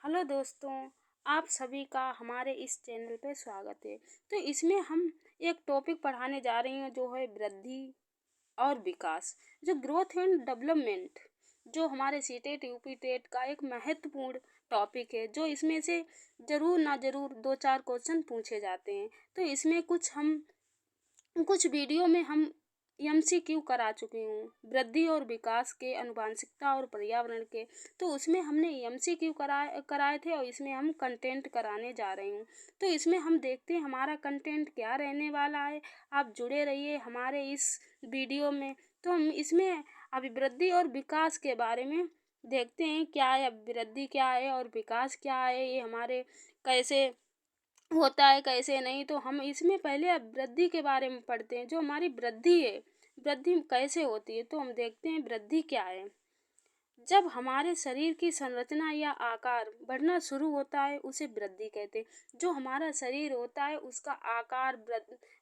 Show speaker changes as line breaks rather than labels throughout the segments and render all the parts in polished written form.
Hello दोस्तों, आप सभी का हमारे इस चैनल पे स्वागत है। तो इसमें हम एक टॉपिक पढ़ाने जा रही हूँ जो है वृद्धि और विकास। जो ग्रोथ एंड डेवलपमेंट जो हमारे सीटेट यूपी टेट का एक महत्वपूर्ण टॉपिक है, जो इसमें से ज़रूर ना ज़रूर दो चार क्वेश्चन पूछे जाते हैं। तो इसमें कुछ वीडियो में हम एमसीक्यू करा चुकी हूँ वृद्धि और विकास के आनुवांशिकता और पर्यावरण के। तो उसमें हमने एमसीक्यू कराए थे और इसमें हम कंटेंट कराने जा रही हूँ। तो इसमें हम देखते हैं हमारा कंटेंट क्या रहने वाला है। आप जुड़े रहिए हमारे इस वीडियो में। तो हम इसमें अभिवृद्धि और विकास के बारे में देखते हैं क्या है, अभिवृद्धि क्या है और विकास क्या है, ये हमारे कैसे होता है कैसे नहीं। तो हम इसमें पहले अब वृद्धि के बारे में पढ़ते हैं। जो हमारी वृद्धि है, वृद्धि कैसे होती है, तो हम देखते हैं वृद्धि क्या है। जब हमारे शरीर की संरचना या आकार बढ़ना शुरू होता है उसे वृद्धि कहते हैं। जो हमारा शरीर होता है उसका आकार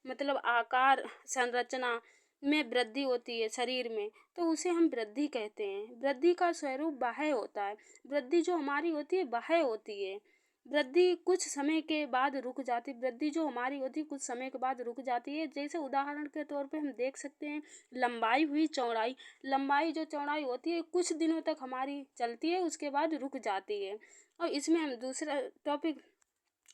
मतलब आकार संरचना में वृद्धि होती है शरीर में, तो उसे हम वृद्धि कहते हैं। वृद्धि का स्वरूप बाह्य होता है। वृद्धि जो हमारी होती है बाह्य होती है। वृद्धि कुछ समय के बाद रुक जाती, वृद्धि जो हमारी होती है कुछ समय के बाद रुक जाती है। जैसे उदाहरण के तौर पे हम देख सकते हैं लंबाई हुई चौड़ाई। लंबाई जो चौड़ाई होती है कुछ दिनों तक हमारी चलती है, उसके बाद रुक जाती है। और इसमें हम दूसरा टॉपिक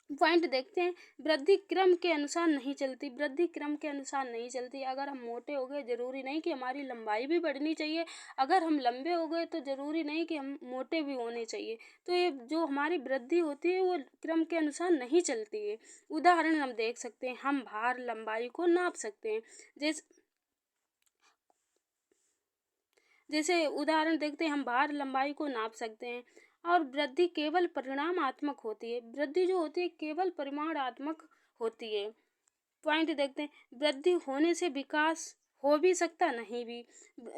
पॉइंट देखते हैं, वृद्धि क्रम के अनुसार नहीं चलती। वृद्धि क्रम के अनुसार नहीं चलती। अगर हम मोटे हो गए ज़रूरी नहीं कि हमारी लंबाई भी बढ़नी चाहिए। अगर हम लंबे हो गए तो ज़रूरी नहीं कि हम मोटे भी होने चाहिए। तो ये जो हमारी वृद्धि होती है वो क्रम के अनुसार नहीं चलती है। उदाहरण हम देख सकते हैं, हम भार लंबाई को नाप सकते हैं। जैसे जैसे उदाहरण देखते हैं, हम भार लंबाई को नाप सकते हैं। और वृद्धि केवल परिमाणात्मक होती है। वृद्धि जो होती है केवल परिमाणात्मक होती है। पॉइंट देखते हैं, वृद्धि होने से विकास हो भी सकता नहीं भी।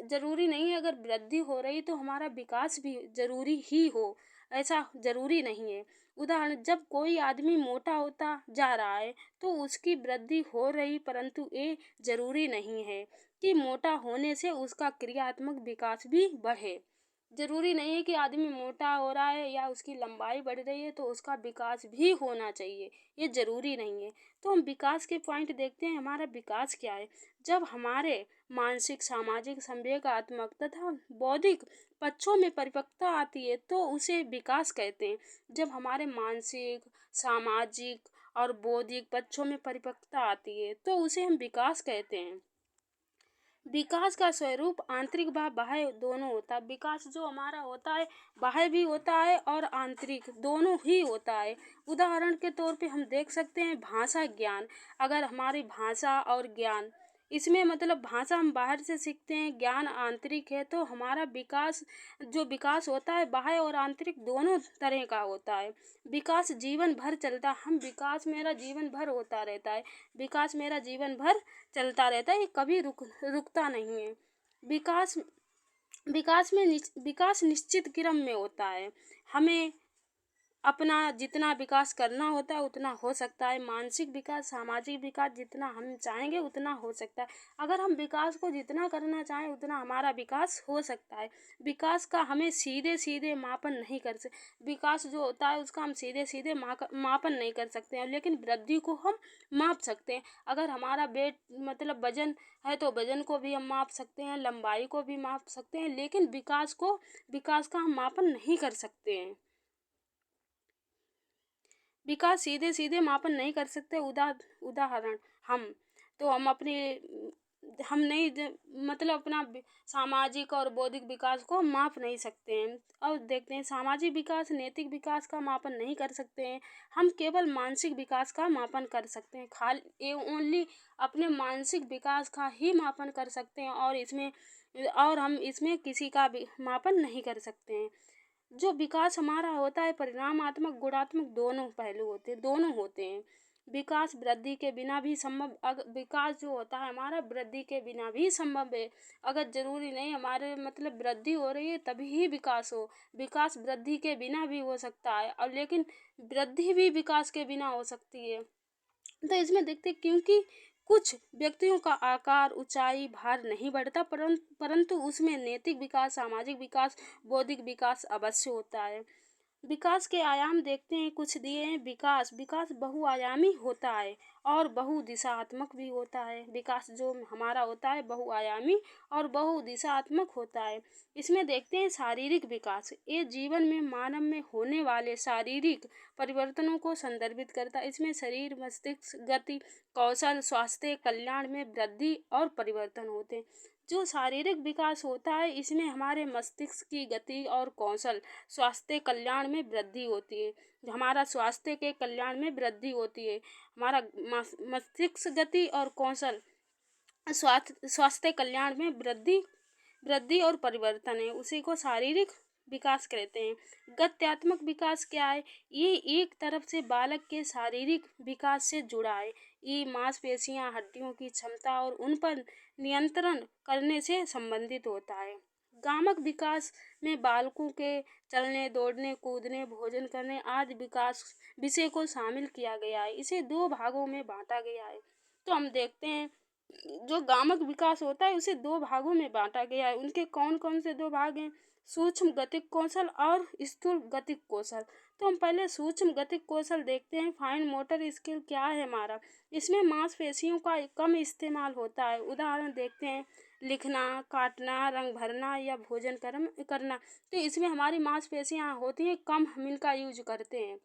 जरूरी नहीं है अगर वृद्धि हो रही तो हमारा विकास भी जरूरी ही हो, ऐसा जरूरी नहीं है। उदाहरण, जब कोई आदमी मोटा होता जा रहा है तो उसकी वृद्धि हो रही, परंतु ये जरूरी नहीं है कि मोटा होने से उसका क्रियात्मक विकास भी बढ़े। जरूरी नहीं है कि आदमी मोटा हो रहा है या उसकी लंबाई बढ़ रही है तो उसका विकास भी होना चाहिए, ये जरूरी नहीं है। तो हम विकास के पॉइंट देखते हैं, हमारा विकास क्या है। जब हमारे मानसिक सामाजिक संवेगात्मक तथा बौद्धिक पक्षों में परिपक्वता आती है तो उसे विकास कहते हैं। जब हमारे मानसिक सामाजिक और बौद्धिक पक्षों में परिपक्वता आती है तो उसे हम विकास कहते हैं। विकास का स्वरूप आंतरिक व बाह्य दोनों होता है। विकास जो हमारा होता है बाह्य भी होता है और आंतरिक दोनों ही होता है। उदाहरण के तौर पे हम देख सकते हैं भाषा ज्ञान। अगर हमारी भाषा और ज्ञान, इसमें मतलब भाषा हम बाहर से सीखते हैं, ज्ञान आंतरिक है, तो हमारा विकास जो विकास होता है बाह्य और आंतरिक दोनों तरह का होता है। विकास जीवन भर चलता, हम विकास मेरा जीवन भर होता रहता है। विकास मेरा जीवन भर चलता रहता है, ये कभी रुकता नहीं है। विकास विकास निश्चित क्रम में होता है। हमें अपना जितना विकास करना होता है उतना हो सकता है। मानसिक विकास सामाजिक विकास जितना हम चाहेंगे उतना हो सकता है। अगर हम विकास को जितना करना चाहें उतना हमारा विकास हो सकता है। विकास का हमें सीधे सीधे मापन नहीं कर सकते। विकास जो होता है उसका हम सीधे सीधे मापन नहीं कर सकते हैं, लेकिन वृद्धि को हम माप सकते हैं। अगर हमारा वेट मतलब वजन है तो वजन को भी हम माप सकते हैं, लंबाई को भी माप सकते हैं, लेकिन विकास का हम मापन नहीं कर सकते हैं। विकास सीधे सीधे मापन नहीं कर सकते। उदाहरण, हम अपने हम नहीं मतलब अपना सामाजिक और बौद्धिक विकास को माप नहीं सकते हैं। और देखते हैं सामाजिक विकास नैतिक विकास का मापन नहीं कर सकते हैं। हम केवल मानसिक विकास का मापन कर सकते हैं। खाली ओनली अपने मानसिक विकास का ही मापन कर सकते हैं और हम इसमें किसी का भी मापन नहीं कर सकते हैं। जो विकास हमारा होता है परिणामात्मक गुणात्मक दोनों पहलू होते हैं, दोनों होते हैं। विकास वृद्धि के बिना भी संभव, विकास जो होता है हमारा वृद्धि के बिना भी संभव है। अगर जरूरी नहीं हमारे मतलब वृद्धि हो रही है तभी ही विकास हो। विकास वृद्धि के बिना भी हो सकता है और लेकिन वृद्धि भी विकास के बिना हो सकती है। तो इसमें देखते क्योंकि कुछ व्यक्तियों का आकार ऊंचाई भार नहीं बढ़ता, परंतु उसमें नैतिक विकास सामाजिक विकास बौद्धिक विकास अवश्य होता है। विकास के आयाम देखते हैं, कुछ दिए हैं। विकास बहुआयामी होता है और बहुदिशात्मक भी होता है। विकास जो हमारा होता है बहुआयामी और बहुदिशात्मक होता है। इसमें देखते हैं शारीरिक विकास, ये जीवन में मानव में होने वाले शारीरिक परिवर्तनों को संदर्भित करता है। इसमें शरीर, मस्तिष्क, गति, कौशल, स्वास्थ्य, कल्याण में वृद्धि और परिवर्तन होते हैं। जो शारीरिक विकास होता है, इसमें हमारे मस्तिष्क की गति और कौशल, स्वास्थ्य कल्याण में वृद्धि होती है। हमारा स्वास्थ्य के कल्याण में वृद्धि होती है। हमारा मस्तिष्क गति और कौशल स्वास्थ्य कल्याण में वृद्धि वृद्धि और परिवर्तन है, उसी को शारीरिक विकास कहते हैं। गत्यात्मक विकास क्या है? ये एक तरफ से बालक के शारीरिक विकास से जुड़ा है। ये मांसपेशियां, हड्डियों की क्षमता और उन पर नियंत्रण करने से संबंधित होता है। गामक विकास में बालकों के चलने, दौड़ने, कूदने, भोजन करने आदि विकास विषय को शामिल किया गया है। इसे 2 भागों में बांटा गया है। तो हम देखते हैं, जो गामक विकास होता है उसे 2 भागों में बांटा गया है। उनके कौन कौन से 2 भाग हैं? सूक्ष्म गतिक कौशल और स्थूल गतिक कौशल। तो हम पहले सूक्ष्म गतिक कौशल देखते हैं। फाइन मोटर स्किल क्या है हमारा? इसमें मांसपेशियों का कम इस्तेमाल होता है। उदाहरण देखते हैं, लिखना, काटना, रंग भरना या भोजन करना। तो इसमें हमारी मांसपेशियां होती हैं कम, हम इनका यूज करते हैं।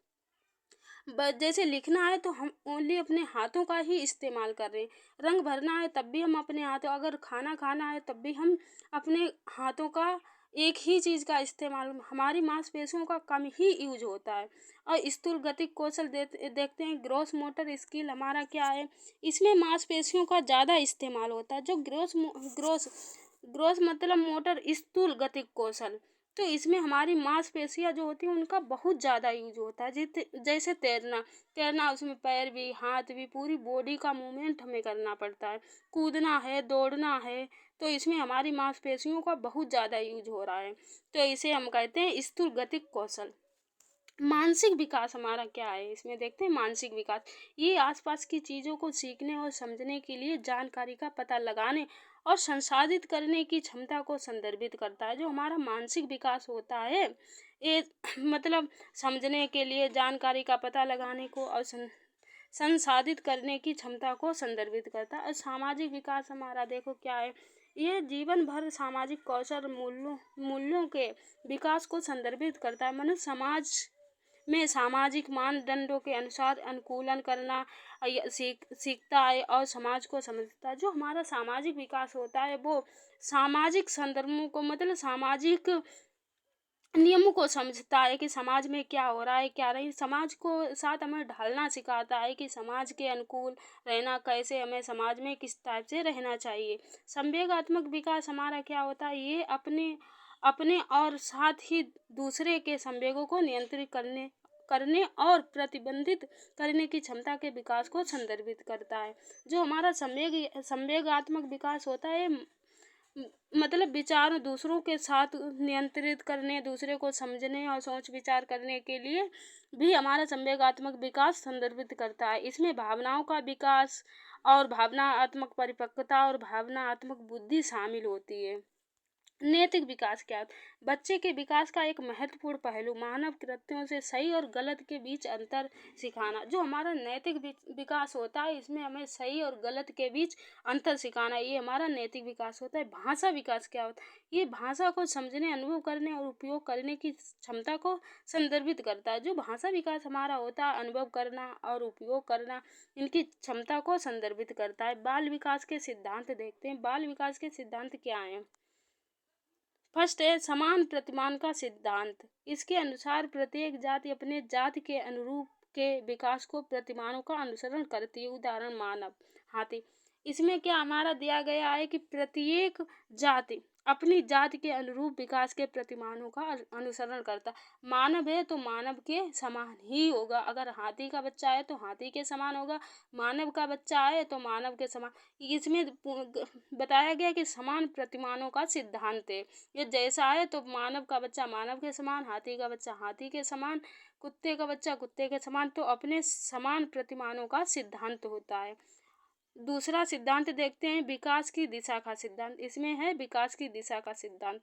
जैसे लिखना है तो हम ओनली अपने हाथों का ही इस्तेमाल कर रहे हैं। रंग भरना है तब भी हम अपने हाथों, अगर खाना खाना है तब भी हम अपने हाथों का एक ही चीज़ का इस्तेमाल, हमारी मांसपेशियों का कम ही यूज होता है। और स्थूल गतिक कौशल देखते हैं। ग्रॉस मोटर स्किल हमारा क्या है? इसमें मांसपेशियों का ज़्यादा इस्तेमाल होता है। जो ग्रोस ग्रोस मतलब मोटर, स्थूल गतिक कौशल, तो इसमें हमारी मांसपेशियां जो होती हैं उनका बहुत ज़्यादा यूज होता है। जैसे तैरना उसमें पैर भी, हाथ भी, पूरी बॉडी का मूवमेंट हमें करना पड़ता है। कूदना है, दौड़ना है, तो इसमें हमारी मांसपेशियों का बहुत ज़्यादा यूज हो रहा है। तो इसे हम कहते हैं स्थूल गतिक कौशल। मानसिक विकास हमारा क्या है? इसमें देखते हैं मानसिक विकास। ये आसपास की चीज़ों को सीखने और समझने के लिए जानकारी का पता लगाने और संसाधित करने की क्षमता को संदर्भित करता है। जो हमारा मानसिक विकास होता है, ये मतलब समझने के लिए, जानकारी का पता लगाने को और संसाधित करने की क्षमता को संदर्भित करता है। और सामाजिक विकास हमारा देखो क्या है? ये जीवन भर सामाजिक कौशल, मूल्यों के विकास को संदर्भित करता है। मनुष्य समाज में सामाजिक मानदंडों के अनुसार अनुकूलन करना सीखता है और समाज को समझता है। जो हमारा सामाजिक विकास होता है वो सामाजिक संदर्भों को, मतलब सामाजिक नियमों को समझता है कि समाज में क्या हो रहा है, क्या नहीं। समाज को साथ हमें ढालना सिखाता है कि समाज के अनुकूल रहना, कैसे हमें समाज में किस टाइप से रहना चाहिए। संवेगात्मक विकास हमारा क्या होता है? ये अपने अपने और साथ ही दूसरे के संवेगों को नियंत्रित करने और प्रतिबंधित करने की क्षमता के विकास को संदर्भित करता है। जो हमारा संवेगात्मक विकास होता है, मतलब विचार दूसरों के साथ नियंत्रित करने, दूसरे को समझने और सोच विचार करने के लिए भी हमारा संवेगात्मक विकास संदर्भित करता है। इसमें भावनाओं का विकास और भावनात्मक परिपक्वता और भावनात्मक बुद्धि शामिल होती है। नैतिक विकास क्या है? बच्चे के विकास का एक महत्वपूर्ण पहलू मानव कृत्यों से सही और गलत के बीच अंतर सिखाना। जो हमारा नैतिक विकास होता है, इसमें हमें सही और गलत के बीच अंतर सिखाना, ये हमारा नैतिक विकास होता है। भाषा विकास क्या होता है? ये भाषा को समझने, अनुभव करने और उपयोग करने की क्षमता को संदर्भित करता है। जो भाषा विकास हमारा होता है, अनुभव करना और उपयोग करना, इनकी क्षमता को संदर्भित करता है। बाल विकास के सिद्धांत देखते हैं। बाल विकास के सिद्धांत क्या हैं? फर्स्ट है समान प्रतिमान का सिद्धांत। इसके अनुसार प्रत्येक जाति अपने जाति के अनुरूप के विकास को प्रतिमानों का अनुसरण करती है। उदाहरण मानव, हाथी। इसमें क्या हमारा दिया गया है कि प्रत्येक जाति अपनी जाति के अनुरूप विकास के प्रतिमानों का अनुसरण करता। मानव है तो मानव के समान ही होगा। अगर हाथी का बच्चा है तो हाथी के समान होगा, मानव का बच्चा है तो मानव के समान। इसमें बताया गया कि समान प्रतिमानों का सिद्धांत है। ये जैसा है तो मानव का बच्चा मानव के समान, हाथी का बच्चा हाथी के समान, कुत्ते का बच्चा कुत्ते के समान। तो अपने समान प्रतिमानों का सिद्धांत होता है। दूसरा सिद्धांत देखते हैं विकास की दिशा का सिद्धांत। इसमें है विकास की दिशा का सिद्धांत।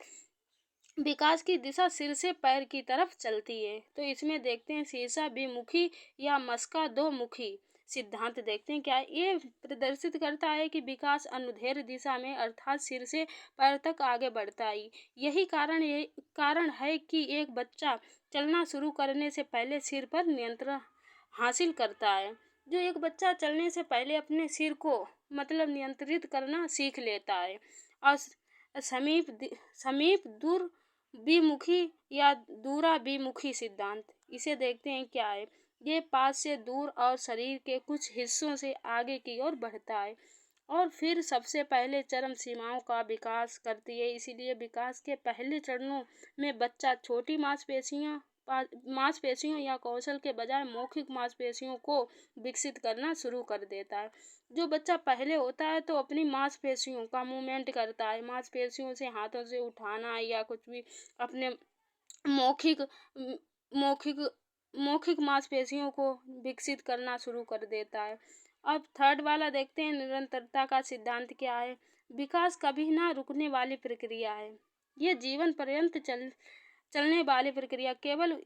विकास की दिशा सिर से पैर की तरफ चलती है। तो इसमें देखते हैं शीर्षा द्विमुखी या मस्का दो मुखी सिद्धांत देखते हैं क्या है। ये प्रदर्शित करता है कि विकास अनुदैर्ध्य दिशा में अर्थात सिर से पैर तक आगे बढ़ता है। यही कारण है कि एक बच्चा चलना शुरू करने से पहले सिर पर नियंत्रण हासिल करता है। जो एक बच्चा चलने से पहले अपने सिर को मतलब नियंत्रित करना सीख लेता है। और समीप दूर विमुखी या दूरा विमुखी सिद्धांत, इसे देखते हैं क्या है। ये पास से दूर और शरीर के कुछ हिस्सों से आगे की ओर बढ़ता है और फिर सबसे पहले चरम सीमाओं का विकास करती है। इसीलिए विकास के पहले चरणों में बच्चा छोटी मांसपेशियों या कौशल के बजाय मौखिक मांसपेशियों को विकसित करना शुरू कर देता है। जो बच्चा पहले होता है तो अपनी मांसपेशियों का मूवमेंट करता है, मांसपेशियों से हाथों से उठाना या कुछ भी अपने मौखिक मौखिक मौखिक मांसपेशियों को विकसित करना शुरू कर देता है। अब थर्ड वाला देखते हैं निरंतरता का सिद्धांत क्या है। विकास कभी ना रुकने वाली प्रक्रिया है। ये जीवन पर्यंत चलने वाली प्रक्रिया, केवल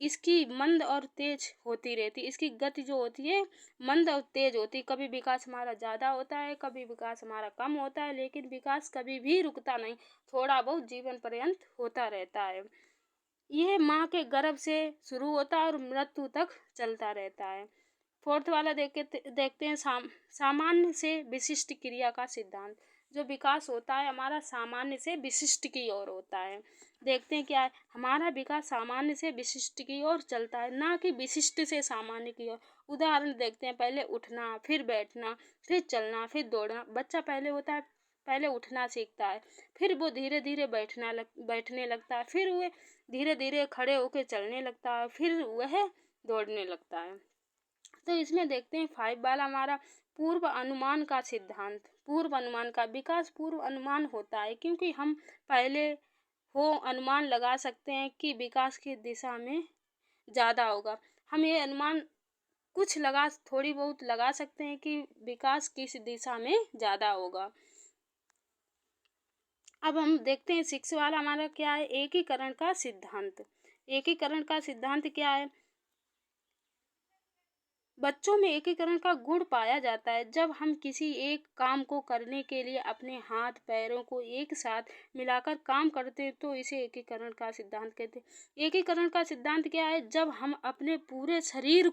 इसकी मंद और तेज होती रहती। इसकी गति जो होती है मंद और तेज होती। कभी विकास हमारा ज़्यादा होता है, कभी विकास हमारा कम होता है, लेकिन विकास कभी भी रुकता नहीं, थोड़ा बहुत जीवन पर्यंत होता रहता है। यह माँ के गर्भ से शुरू होता है और मृत्यु तक चलता रहता है। फोर्थ वाला देखते हैं सामान्य से विशिष्ट क्रिया का सिद्धांत। जो विकास होता है हमारा सामान्य से विशिष्ट की ओर होता है। देखते हैं क्या है, हमारा विकास सामान्य से विशिष्ट की ओर चलता है, ना कि विशिष्ट से सामान्य की ओर। उदाहरण देखते हैं, पहले उठना, फिर बैठना, फिर चलना, फिर दौड़ना। बच्चा पहले होता है, पहले उठना सीखता है, फिर वो धीरे धीरे बैठने लगता है, फिर वह धीरे धीरे खड़े होकर चलने लगता है, फिर वह दौड़ने लगता है। तो इसमें देखते हैं 5 वाला हमारा पूर्व अनुमान का सिद्धांत। पूर्व अनुमान का विकास पूर्व अनुमान होता है, क्योंकि हम पहले हो अनुमान लगा सकते हैं कि विकास की दिशा में ज़्यादा होगा। हम ये अनुमान थोड़ी बहुत लगा सकते हैं कि विकास किस दिशा में ज़्यादा होगा। अब हम देखते हैं 6 वाला हमारा क्या है, एकीकरण का सिद्धांत। एकीकरण का सिद्धांत क्या है, बच्चों में एकीकरण का गुण पाया जाता है। जब हम किसी एक काम को करने के लिए अपने हाथ पैरों को एक साथ मिलाकर काम करते हैं तो इसे एकीकरण का सिद्धांत कहते हैं। एकीकरण का सिद्धांत क्या है, जब हम अपने पूरे शरीर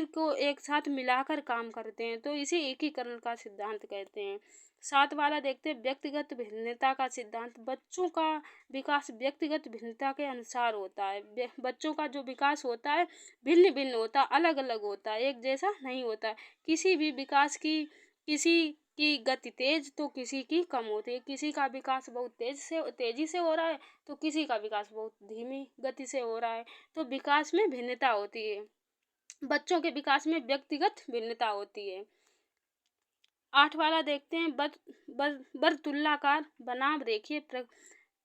को एक साथ मिलाकर काम करते हैं तो इसे एकीकरण का सिद्धांत कहते हैं। 7 वाला देखते हैं व्यक्तिगत भिन्नता का सिद्धांत। बच्चों का विकास व्यक्तिगत भिन्नता के अनुसार होता है। बच्चों का जो विकास होता है भिन्न भिन्न होता है, अलग अलग होता है, एक जैसा नहीं होता है। किसी भी विकास किसी की गति तेज तो किसी की कम होती है। किसी का विकास बहुत तेजी से हो रहा है तो किसी का विकास बहुत धीमी गति से हो रहा है। तो विकास में भिन्नता होती है। बच्चों के विकास में व्यक्तिगत भिन्नता होती है। 8 वाला देखते हैं बर्तुल्लाकार बनाम रेखीय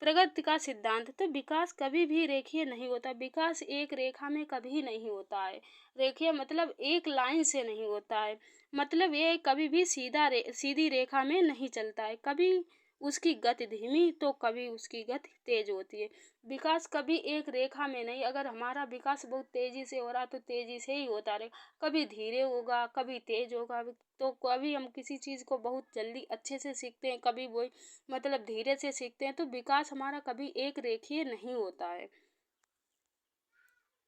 प्रगति का सिद्धांत। तो विकास कभी भी रेखीय नहीं होता। विकास एक रेखा में कभी नहीं होता है। रेखीय मतलब एक लाइन से नहीं होता है, मतलब ये कभी भी सीधी रेखा में नहीं चलता है। कभी उसकी गति धीमी तो कभी उसकी गति तेज होती है। विकास कभी एक रेखा में नहीं। अगर हमारा विकास बहुत तेजी से हो रहा तो तेजी से ही होता रहेगा, कभी धीरे होगा, कभी तेज होगा। तो कभी हम किसी चीज़ को बहुत जल्दी अच्छे से सीखते हैं, कभी वही धीरे से सीखते हैं। तो विकास हमारा कभी एक रेखीय नहीं होता है।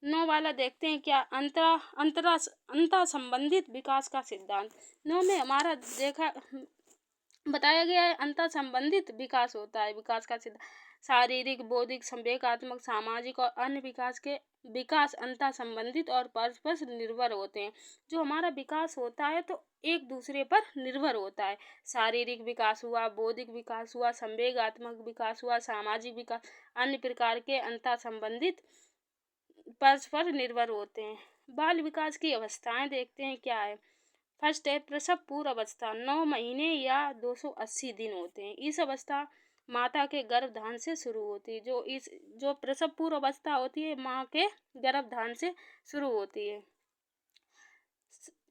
9 वाला देखते हैं क्या, अंतर संबंधित विकास का सिद्धांत। 9 में हमारा बताया गया है अंतर संबंधित विकास होता है। विकास का सिद्धांत शारीरिक, बौद्धिक, संवेगात्मक, सामाजिक और अन्य विकास अंतर संबंधित और परस्पर निर्भर होते हैं। जो हमारा विकास होता है तो एक दूसरे पर निर्भर होता है। शारीरिक विकास हुआ, बौद्धिक विकास हुआ, संवेगात्मक विकास हुआ, सामाजिक विकास, अन्य प्रकार के अंतर संबंधित परस्पर निर्भर होते हैं। बाल विकास की अवस्थाएं देखते हैं क्या है। फर्स्ट है प्रसव पूर्व अवस्था, 9 महीने या 280 दिन होते हैं। इस अवस्था माता के गर्भधान से शुरू होती है। जो प्रसव पूर्व अवस्था होती है माँ के गर्भधान से शुरू होती है।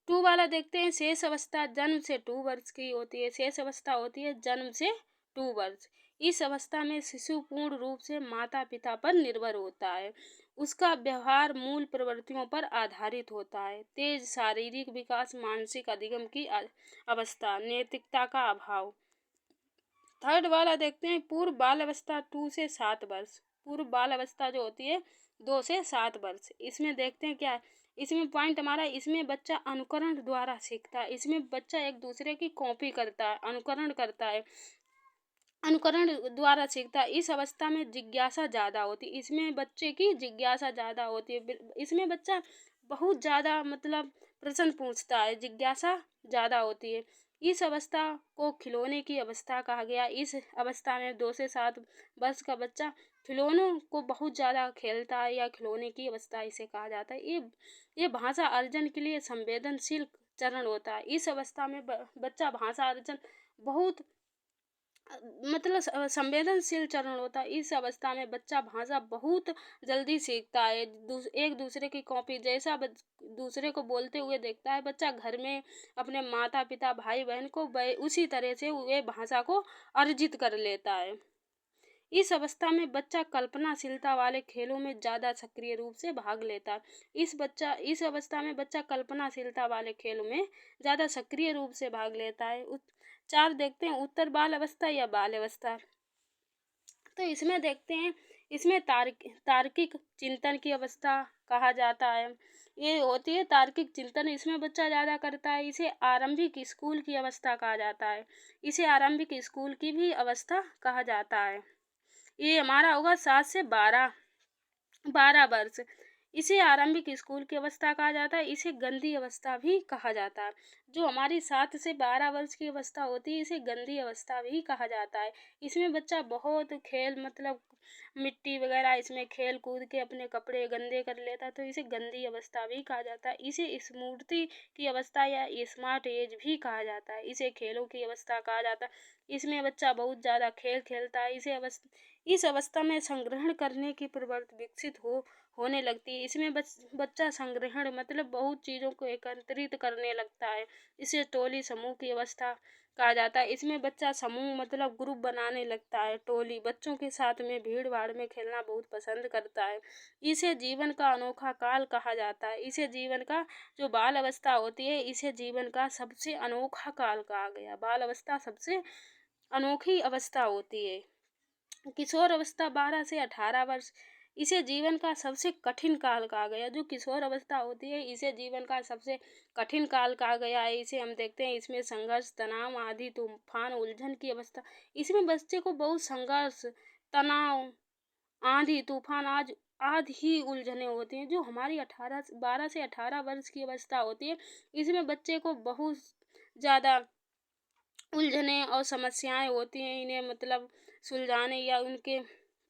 2 वाला देखते हैं शेष अवस्था, जन्म से 2 वर्ष की होती है। शेष अवस्था होती है जन्म से 2 वर्ष। इस अवस्था में शिशु पूर्ण रूप से माता पिता पर निर्भर होता है। उसका व्यवहार मूल प्रवृत्तियों पर आधारित होता है। तेज शारीरिक विकास, मानसिक अधिगम की अवस्था, नैतिकता का अभाव। थर्ड वाला देखते हैं, पूर्व बाल अवस्था 2 से 7 वर्ष। पूर्व बाल अवस्था जो होती है 2 से 7 वर्ष। इसमें देखते हैं क्या है, इसमें पॉइंट हमारा, इसमें बच्चा अनुकरण द्वारा सीखता है। इसमें बच्चा एक दूसरे की कॉपी करता है, अनुकरण करता है, अनुकरण द्वारा सीखता है। इस अवस्था में जिज्ञासा ज़्यादा होती है। इसमें बच्चे की जिज्ञासा ज़्यादा होती है। इसमें बच्चा बहुत ज़्यादा मतलब प्रश्न पूछता है, जिज्ञासा ज़्यादा होती है। इस अवस्था को खिलौने की अवस्था कहा गया। इस अवस्था में 2 से 7 वर्ष का बच्चा खिलौनों को बहुत ज़्यादा खेलता है, या खिलौने की अवस्था इसे कहा जाता है। ये भाषा अर्जन के लिए संवेदनशील चरण होता है। इस अवस्था में बच्चा भाषा अर्जन बहुत मतलब संवेदनशील चरण होता है। इस अवस्था में बच्चा भाषा बहुत जल्दी सीखता है। एक दूसरे की कॉपी जैसा दूसरे को बोलते हुए देखता है बच्चा, घर में अपने माता पिता भाई बहन को उसी तरह से वे भाषा को अर्जित कर लेता है। इस अवस्था में बच्चा कल्पनाशीलता वाले खेलों में ज़्यादा सक्रिय रूप से भाग लेता है। इस अवस्था में बच्चा कल्पनाशीलता वाले खेलों में ज़्यादा सक्रिय रूप से भाग लेता है। 4 देखते हैं, उत्तर बाल अवस्था या बाल अवस्था। तो इसमें देखते हैं, इसमें तार्किक चिंतन की अवस्था कहा जाता है। ये होती है तार्किक चिंतन, इसमें बच्चा ज़्यादा करता है। इसे आरंभिक स्कूल की अवस्था कहा जाता है। इसे आरंभिक स्कूल की भी अवस्था कहा जाता है। ये हमारा होगा 7 से 12 वर्ष। इसे आरंभिक स्कूल की अवस्था कहा जाता है। इसे गंदी अवस्था भी कहा जाता है। जो हमारी 7 से 12 वर्ष की अवस्था होती है, इसे गंदी अवस्था भी कहा जाता है। इसमें बच्चा बहुत खेल मतलब मिट्टी वगैरह इसमें खेल कूद के अपने कपड़े गंदे कर लेता है, तो इसे गंदी अवस्था भी कहा जाता है। इसे स्मूर्ति की अवस्था या स्मार्ट एज भी कहा जाता है। इसे खेलों की अवस्था कहा जाता है। इसमें बच्चा बहुत ज़्यादा खेल खेलता है। इस अवस्था में संग्रहण करने की प्रवृत्ति विकसित होने लगती है। इसमें बच्चा संग्रहण मतलब बहुत चीज़ों को एकत्रित करने लगता है। इसे टोली समूह की अवस्था कहा जाता है। इसमें बच्चा समूह मतलब ग्रुप बनाने लगता है। टोली बच्चों के साथ में भीड़ भाड़ में खेलना बहुत पसंद करता है। इसे जीवन का अनोखा काल कहा जाता है। इसे जीवन का जो बाल अवस्था होती है, इसे जीवन का सबसे अनोखा काल कहा गया। बाल अवस्था सबसे अनोखी अवस्था होती है। किशोर अवस्था 12 से 18 वर्ष, इसे जीवन का सबसे कठिन काल कहा गया। जो किशोर अवस्था होती है, इसे जीवन का सबसे कठिन काल कहा गया है। इसे हम देखते हैं, इसमें संघर्ष, तनाव, आंधी तूफान, उलझन की अवस्था। इसमें बच्चे को बहुत संघर्ष, तनाव, आंधी तूफान आदि ही उलझने होती हैं। जो हमारी 12 से 18 वर्ष की अवस्था होती है, इसमें बच्चे को बहुत ज़्यादा उलझने और समस्याएं होती हैं। इन्हें मतलब सुलझाने या उनके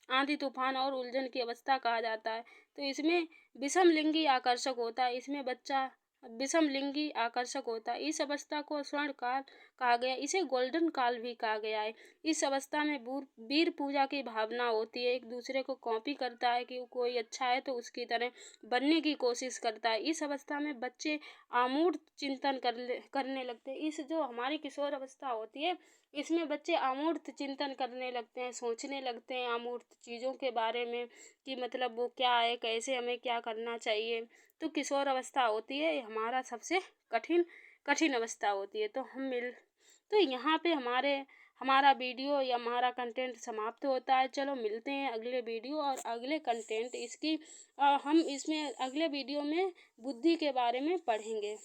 आंधी तूफान और उलझन की अवस्था कहा जाता है। तो इसमें विषमलिंगी आकर्षक होता है। इसमें बच्चा विषमलिंगी आकर्षक होता है। इस अवस्था को स्वर्ण काल कहा गया। इसे गोल्डन काल भी कहा गया है। इस अवस्था में वीर पूजा की भावना होती है। एक दूसरे को कॉपी करता है कि कोई अच्छा है तो उसकी तरह बनने की कोशिश करता है। इस अवस्था में बच्चे आमूर्त चिंतन करने लगते हैं। इस जो हमारी किशोर अवस्था होती है, इसमें बच्चे अमूर्त चिंतन करने लगते हैं, सोचने लगते हैं अमूर्त चीज़ों के बारे में कि मतलब वो क्या है, कैसे हमें क्या करना चाहिए। तो किशोर अवस्था होती है हमारा सबसे कठिन अवस्था होती है। तो यहाँ पे हमारा वीडियो या हमारा कंटेंट समाप्त होता है। चलो मिलते हैं अगले वीडियो और अगले कंटेंट इसकी हम इसमें अगले वीडियो में बुद्धि के बारे में पढ़ेंगे।